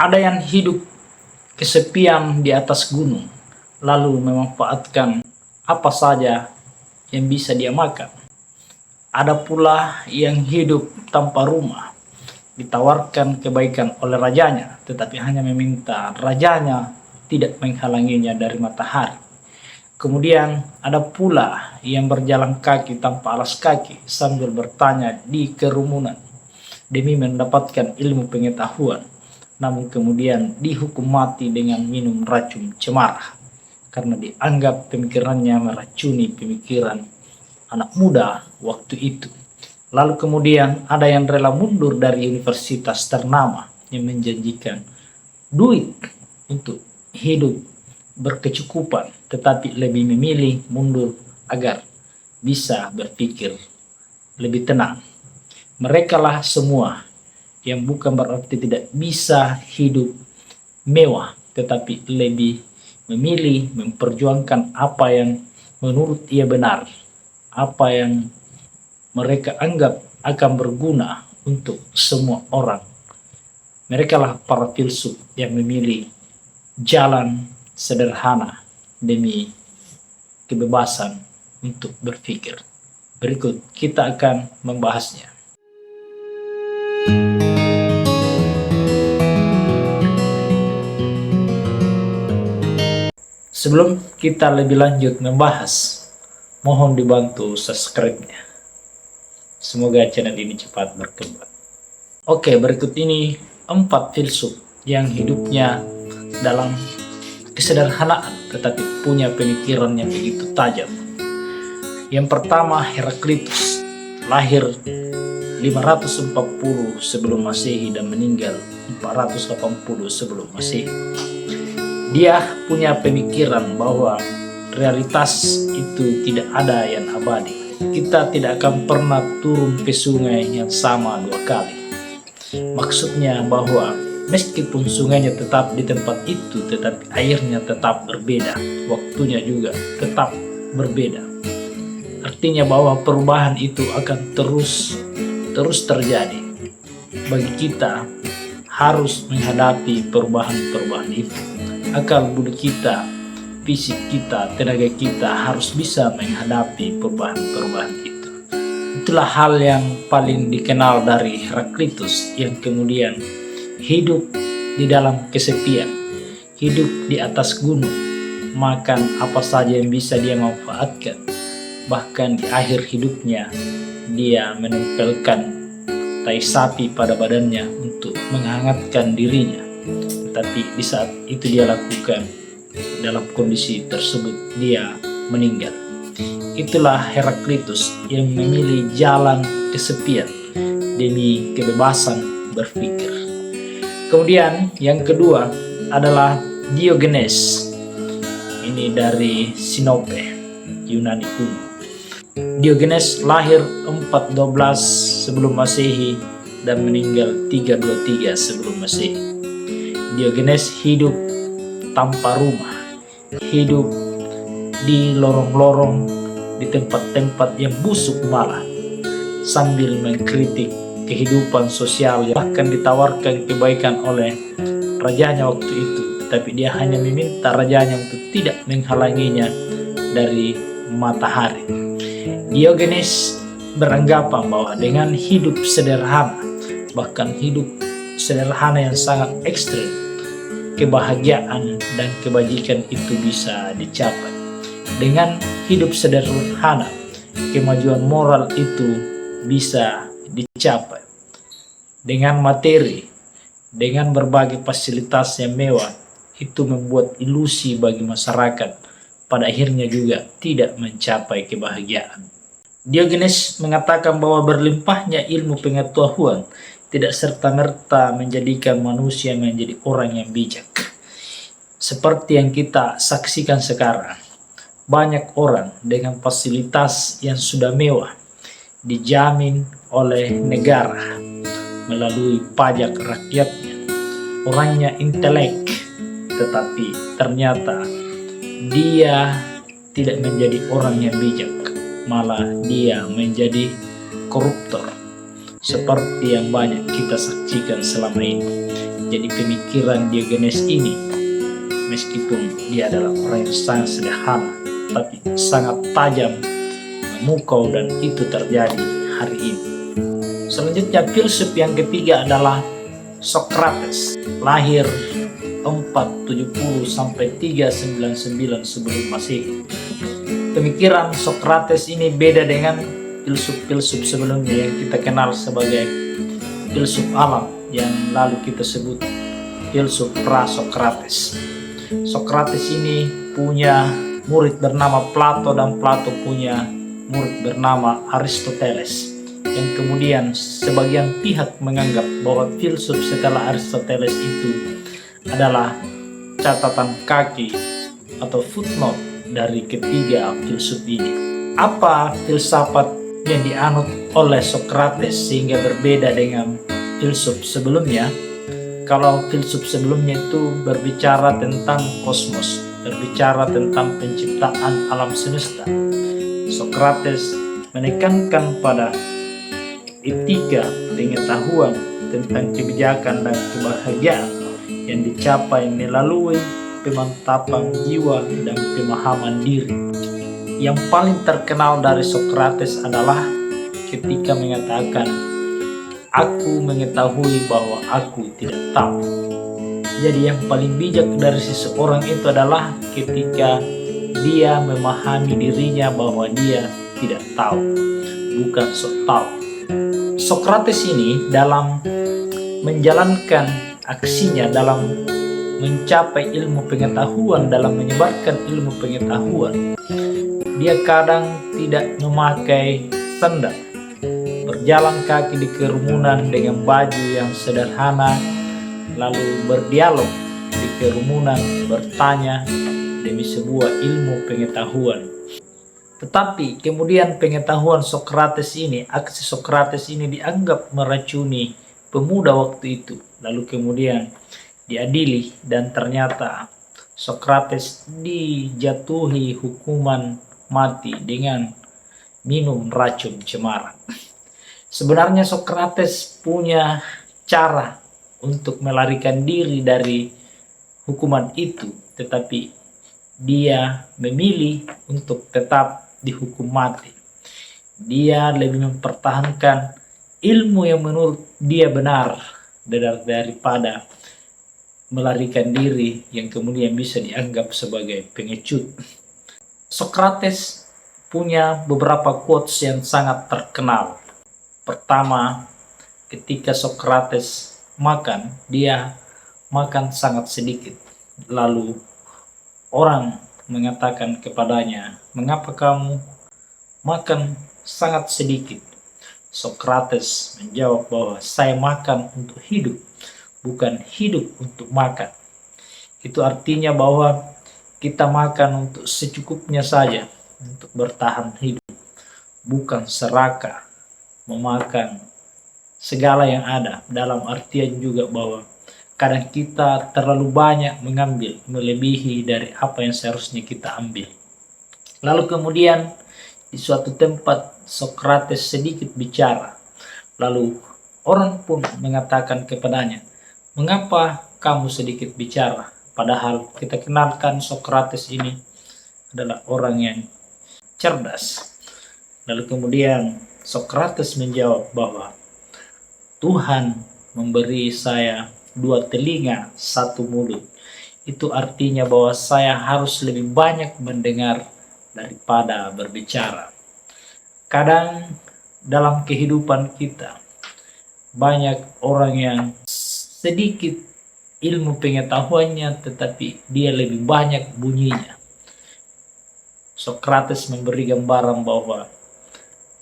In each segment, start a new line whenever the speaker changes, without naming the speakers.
Ada yang hidup kesepian di atas gunung, lalu memanfaatkan apa saja yang bisa dia makan. Ada pula yang hidup tanpa rumah, ditawarkan kebaikan oleh rajanya, tetapi hanya meminta rajanya tidak menghalanginya dari matahari. Kemudian ada pula yang berjalan kaki tanpa alas kaki sambil bertanya di kerumunan demi mendapatkan ilmu pengetahuan, namun kemudian dihukum mati dengan minum racun cemara karena dianggap pemikirannya meracuni pemikiran anak muda waktu itu. Lalu kemudian ada yang rela mundur dari universitas ternama yang menjanjikan duit untuk hidup berkecukupan, tetapi lebih memilih mundur agar bisa berpikir lebih tenang. Merekalah semua yang bukan berarti tidak bisa hidup mewah, tetapi lebih memilih memperjuangkan apa yang menurut ia benar, apa yang mereka anggap akan berguna untuk semua orang. Merekalah para filsuf yang memilih jalan sederhana demi kebebasan untuk berpikir. Berikut kita akan membahasnya. Sebelum kita lebih lanjut membahas, mohon dibantu subscribe-nya. Semoga channel ini cepat berkembang. Oke, berikut ini 4 filsuf yang hidupnya dalam kesederhanaan tetapi punya pemikiran yang begitu tajam. Yang pertama, Heraklitus, lahir 540 sebelum Masehi dan meninggal 480 sebelum Masehi. Dia punya pemikiran bahwa realitas itu tidak ada yang abadi. Kita tidak akan pernah turun ke sungai yang sama 2 kali. Maksudnya bahwa meskipun sungainya tetap di tempat itu, tetapi airnya tetap berbeda, waktunya juga tetap berbeda. Artinya bahwa perubahan itu akan terus terjadi. Bagi kita harus menghadapi perubahan-perubahan itu. Akal budi kita, fisik kita, tenaga kita harus bisa menghadapi perubahan-perubahan itu. Itulah hal yang paling dikenal dari Heraklitus yang kemudian hidup di dalam kesepian, hidup di atas gunung, makan apa saja yang bisa dia manfaatkan. Bahkan di akhir hidupnya dia menempelkan tai sapi pada badannya untuk menghangatkan dirinya. Tapi di saat itu dia lakukan, dalam kondisi tersebut dia meninggal. Itulah Heraklitus yang memilih jalan kesepian demi kebebasan berpikir. Kemudian yang kedua adalah Diogenes. Ini dari Sinope, Yunani kuno. Diogenes lahir 412 sebelum Masehi dan meninggal 323 sebelum Masehi. Diogenes hidup tanpa rumah, hidup di lorong-lorong, di tempat-tempat yang busuk malah, sambil mengkritik kehidupan sosial yang bahkan ditawarkan kebaikan oleh rajanya waktu itu, tapi dia hanya meminta rajanya untuk tidak menghalanginya dari matahari. Diogenes beranggapan bahwa dengan hidup sederhana, bahkan hidup sederhana yang sangat ekstrim, kebahagiaan dan kebajikan itu bisa dicapai. Dengan hidup sederhana, kemajuan moral itu bisa dicapai. Dengan materi, dengan berbagai fasilitas yang mewah, itu membuat ilusi bagi masyarakat, pada akhirnya juga tidak mencapai kebahagiaan. Diogenes mengatakan bahwa berlimpahnya ilmu pengetahuan tidak serta-merta menjadikan manusia menjadi orang yang bijak. Seperti yang kita saksikan sekarang, banyak orang dengan fasilitas yang sudah mewah, dijamin oleh negara melalui pajak rakyatnya. Orangnya intelek, tetapi ternyata dia tidak menjadi orang yang bijak, malah dia menjadi koruptor. Seperti yang banyak kita saksikan selama ini. Jadi pemikiran Diogenes ini, meskipun dia adalah orang yang sangat sederhana, tapi sangat tajam, memukau, dan itu terjadi hari ini. Selanjutnya filsuf yang ketiga adalah Socrates, lahir 470 sampai 399 sebelum Masehi. Pemikiran Socrates ini beda dengan filsuf-filsuf sebelumnya yang kita kenal sebagai filsuf alam yang lalu kita sebut filsuf pra-Socrates. Socrates ini punya murid bernama Plato dan Plato punya murid bernama Aristoteles, yang kemudian sebagian pihak menganggap bahwa filsuf setelah Aristoteles itu adalah catatan kaki atau footnote dari ketiga filsuf ini. Apa filsafat yang dianut oleh Socrates sehingga berbeda dengan filsuf sebelumnya? Kalau filsuf sebelumnya itu berbicara tentang kosmos, berbicara tentang penciptaan alam semesta, Socrates menekankan pada etika, pengetahuan tentang kebijakan dan kebahagiaan yang dicapai melalui pemantapan jiwa dan pemahaman diri. Yang paling terkenal dari Socrates adalah ketika mengatakan, "Aku mengetahui bahwa aku tidak tahu." Jadi yang paling bijak dari seseorang itu adalah ketika dia memahami dirinya bahwa dia tidak tahu, bukan sok tahu. Socrates ini dalam menjalankan aksinya dalam mencapai ilmu pengetahuan, dalam menyebarkan ilmu pengetahuan, dia kadang tidak memakai sandal, berjalan kaki di kerumunan dengan baju yang sederhana, lalu berdialog di kerumunan, bertanya demi sebuah ilmu pengetahuan. Tetapi kemudian pengetahuan Socrates ini, aksi Socrates ini dianggap meracuni pemuda waktu itu. Lalu kemudian diadili dan ternyata Socrates dijatuhi hukuman mati dengan minum racun cemara. Sebenarnya Socrates punya cara untuk melarikan diri dari hukuman itu, tetapi dia memilih untuk tetap dihukum mati. Dia lebih mempertahankan ilmu yang menurut dia benar daripada melarikan diri yang kemudian bisa dianggap sebagai pengecut. Socrates punya beberapa quotes yang sangat terkenal. Pertama, ketika Socrates makan, dia makan sangat sedikit. Lalu orang mengatakan kepadanya, "Mengapa kamu makan sangat sedikit?" Socrates menjawab bahwa saya makan untuk hidup, bukan hidup untuk makan. Itu artinya bahwa kita makan untuk secukupnya saja, untuk bertahan hidup, bukan serakah memakan segala yang ada. Dalam artian juga bahwa kadang kita terlalu banyak mengambil, melebihi dari apa yang seharusnya kita ambil. Lalu kemudian di suatu tempat Socrates sedikit bicara. Lalu orang pun mengatakan kepadanya, "Mengapa kamu sedikit bicara?" Padahal kita kenalkan Socrates ini adalah orang yang cerdas. Lalu kemudian Socrates menjawab bahwa Tuhan memberi saya 2 telinga, 1 mulut. Itu artinya bahwa saya harus lebih banyak mendengar daripada berbicara. Kadang dalam kehidupan kita banyak orang yang sedikit ilmu pengetahuannya tetapi dia lebih banyak bunyinya. Socrates memberi gambaran bahwa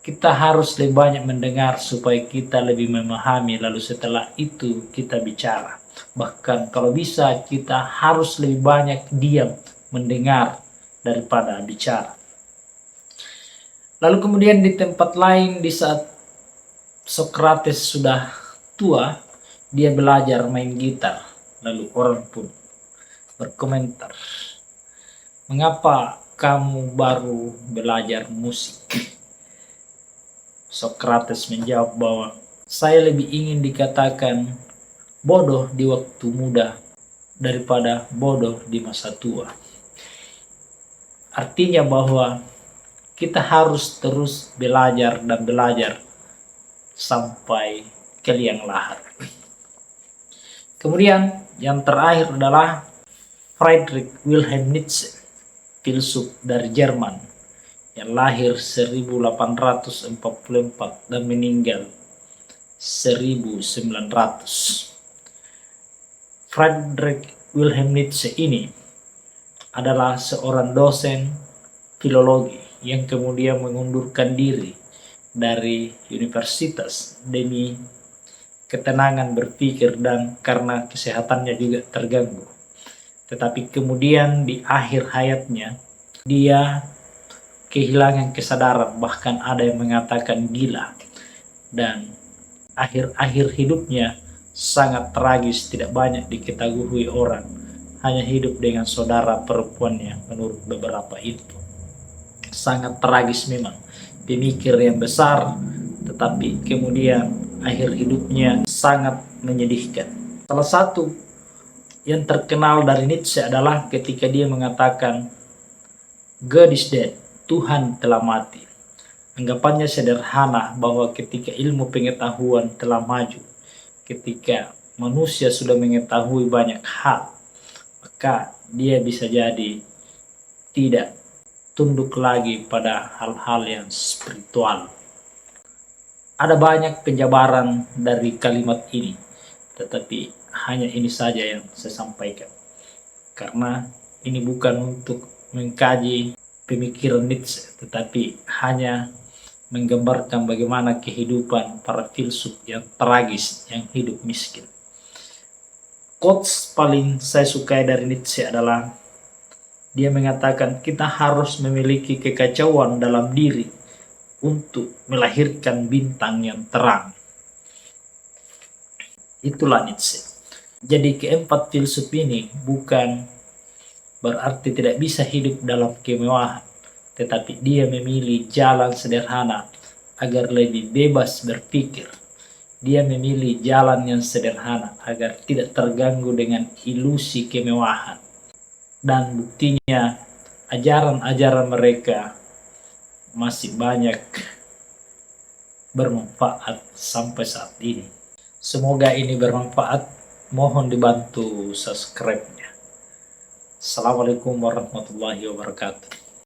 kita harus lebih banyak mendengar supaya kita lebih memahami, lalu setelah itu kita bicara. Bahkan kalau bisa kita harus lebih banyak diam mendengar daripada bicara. Lalu kemudian di tempat lain, di saat Socrates sudah tua, dia belajar main gitar. Lalu orang pun berkomentar, "Mengapa kamu baru belajar musik?" Socrates menjawab bahwa saya lebih ingin dikatakan bodoh di waktu muda daripada bodoh di masa tua. Artinya bahwa kita harus terus belajar dan belajar sampai ke liang lahat. Kemudian yang terakhir adalah Friedrich Wilhelm Nietzsche, filsuf dari Jerman yang lahir 1844 dan meninggal 1900. Friedrich Wilhelm Nietzsche ini adalah seorang dosen filologi yang kemudian mengundurkan diri dari universitas demi ketenangan berpikir dan karena kesehatannya juga terganggu. Tetapi kemudian di akhir hayatnya dia kehilangan kesadaran, bahkan ada yang mengatakan gila, dan akhir-akhir hidupnya sangat tragis, tidak banyak diketahui orang, hanya hidup dengan saudara perempuannya menurut beberapa info. Sangat tragis memang, pemikir yang besar, tetapi kemudian akhir hidupnya sangat menyedihkan. Salah satu yang terkenal dari Nietzsche adalah ketika dia mengatakan God is dead, Tuhan telah mati. Anggapannya sederhana bahwa ketika ilmu pengetahuan telah maju, ketika manusia sudah mengetahui banyak hal, maka dia bisa jadi tidak tunduk lagi pada hal-hal yang spiritual. Ada banyak penjabaran dari kalimat ini, tetapi hanya ini saja yang saya sampaikan. Karena ini bukan untuk mengkaji pemikiran Nietzsche, tetapi hanya menggambarkan bagaimana kehidupan para filsuf yang tragis, yang hidup miskin. Quotes paling saya sukai dari Nietzsche adalah dia mengatakan kita harus memiliki kekacauan dalam diri untuk melahirkan bintang yang terang. Itulah Nietzsche. Jadi keempat filsuf ini bukan berarti tidak bisa hidup dalam kemewahan, tetapi dia memilih jalan sederhana agar lebih bebas berpikir. Dia memilih jalan yang sederhana agar tidak terganggu dengan ilusi kemewahan. Dan buktinya ajaran-ajaran mereka masih banyak bermanfaat sampai saat ini. Semoga ini bermanfaat. Mohon dibantu subscribe-nya. Assalamualaikum warahmatullahi wabarakatuh.